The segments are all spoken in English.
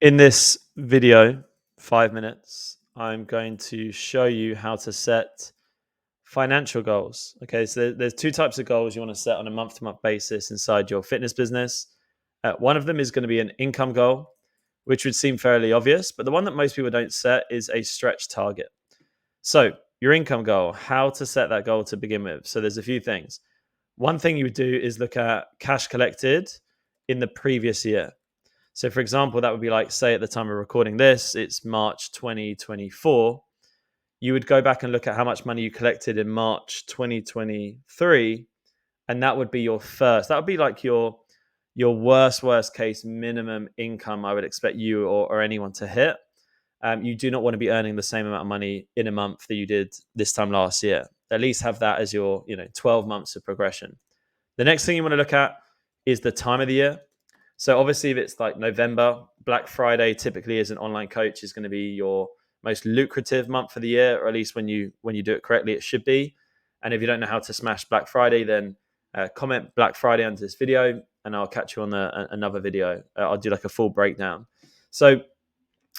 In this video, 5 minutes, I'm going to show you how to set financial goals. Okay, so there's two types of goals you want to set on a month to month basis inside your fitness business. One of them is going to be an income goal, which would seem fairly obvious, but the one that most people don't set is a stretch target. So, your income goal, how to set that goal to begin with. So, there's a few things. One thing you would do is look at cash collected in the previous year. So, for example, that would be like, say, at the time of recording this, it's March 2024. You would go back and look at how much money you collected in March 2023, and that would be your first. That would be like your worst case minimum income I would expect you or anyone to hit. You do not want to be earning the same amount of money in a month that you did this time last year. At least have that as your 12 months of progression. The next thing you want to look at is the time of the year. So obviously, if it's like November, Black Friday typically as an online coach is going to be your most lucrative month of the year, or at least when you do it correctly, it should be. And if you don't know how to smash Black Friday, then comment Black Friday under this video, and I'll catch you on another video. I'll do like a full breakdown. So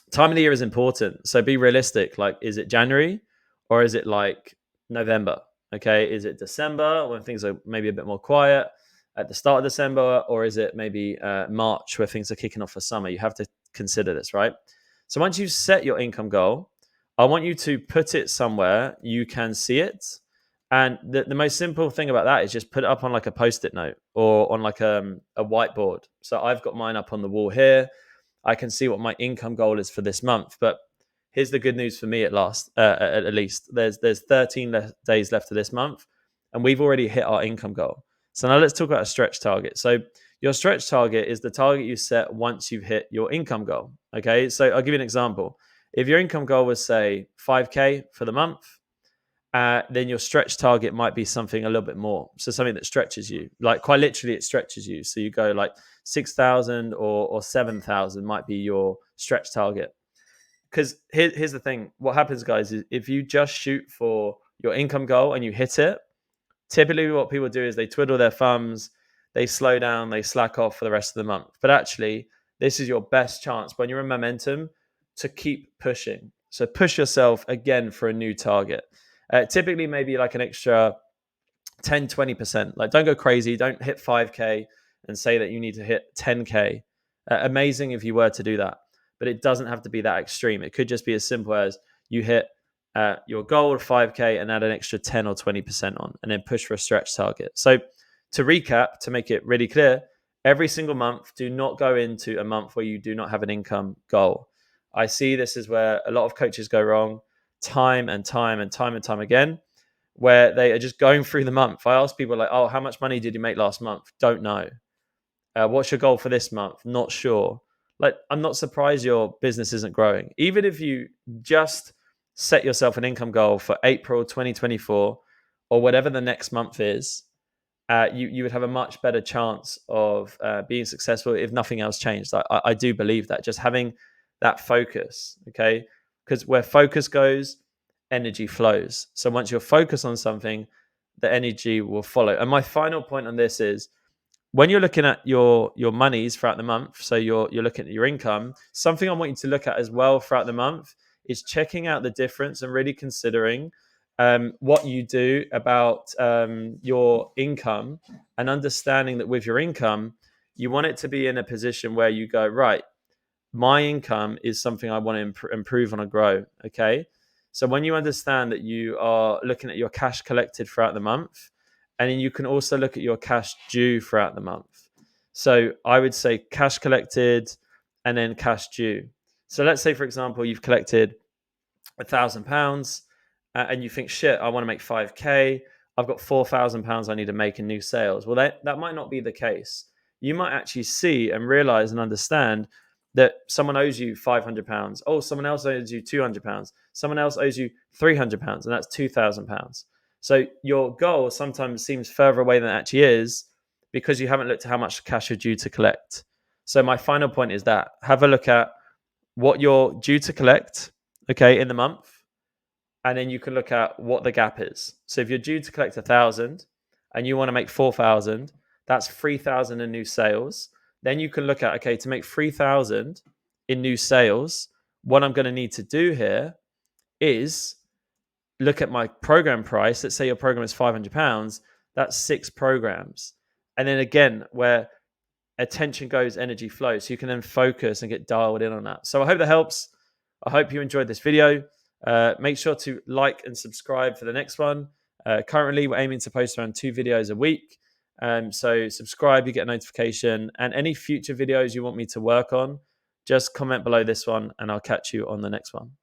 time of the year is important. So be realistic. Like, is it January or is it like November? Okay, is it December when things are maybe a bit more quiet at the start of December, or is it maybe March where things are kicking off for summer? You have to consider this, right? So once you've set your income goal, I want you to put it somewhere you can see it. And the most simple thing about that is just put it up on like a post-it note or on like a whiteboard. So I've got mine up on the wall here. I can see what my income goal is for this month. But here's the good news for me at least. There's 13 days left of this month, and we've already hit our income goal. So now let's talk about a stretch target. So your stretch target is the target you set once you've hit your income goal. Okay, so I'll give you an example. If your income goal was say 5K for the month, then your stretch target might be something a little bit more. So something that stretches you, like quite literally, it stretches you. So you go like 6,000 or 7,000 might be your stretch target. Because here's the thing: what happens, guys, is if you just shoot for your income goal and you hit it, typically what people do is they twiddle their thumbs, they slow down, they slack off for the rest of the month. But actually, this is your best chance when you're in momentum to keep pushing. So push yourself again for a new target. Typically, maybe like an extra 10, 20%. Like, don't go crazy. Don't hit 5K and say that you need to hit 10K. Amazing if you were to do that. But it doesn't have to be that extreme. It could just be as simple as you hit your goal of 5K and add an extra 10 or 20% on, and then push for a stretch target. So, to recap, to make it really clear, every single month, do not go into a month where you do not have an income goal. I see this is where a lot of coaches go wrong time and time again, where they are just going through the month. I ask people like, oh, how much money did you make last month? Don't know. What's your goal for this month? Not sure. Like, I'm not surprised your business isn't growing. Even if you just set yourself an income goal for April 2024 or whatever the next month is, you would have a much better chance of being successful if nothing else changed. I do believe that just having that focus, okay? Because where focus goes, energy flows. So once you're focused on something, the energy will follow. And my final point on this is when you're looking at your monies throughout the month, so you're looking at your income, something I want you to look at as well throughout the month is checking out the difference and really considering what you do about your income, and understanding that with your income, you want it to be in a position where you go, right, my income is something I want to improve on and grow. Okay. So when you understand that you are looking at your cash collected throughout the month, and then you can also look at your cash due throughout the month. So I would say cash collected and then cash due. So let's say, for example, you've collected £1,000 and you think, shit, I want to make 5K. I've got £4,000 I need to make in new sales. Well, that might not be the case. You might actually see and realize and understand that someone owes you £500. Oh, someone else owes you £200. Someone else owes you £300, and that's £2,000. So your goal sometimes seems further away than it actually is because you haven't looked at how much cash you're due to collect. So my final point is that have a look at what you're due to collect, okay, in the month, and then you can look at what the gap is. So if you're due to collect 1,000 and you want to make 4,000, that's 3,000 in new sales. Then you can look at, okay, to make 3,000, in new sales, what I'm going to need to do here is look at my program price. Let's say your program is £500. That's 6 programs. And then again, where attention goes, energy flows. So you can then focus and get dialed in on that. So I hope that helps. I hope you enjoyed this video. Make sure to like and subscribe for the next one. Currently, we're aiming to post around 2 videos a week. So subscribe, you get a notification. And any future videos you want me to work on, just comment below this one and I'll catch you on the next one.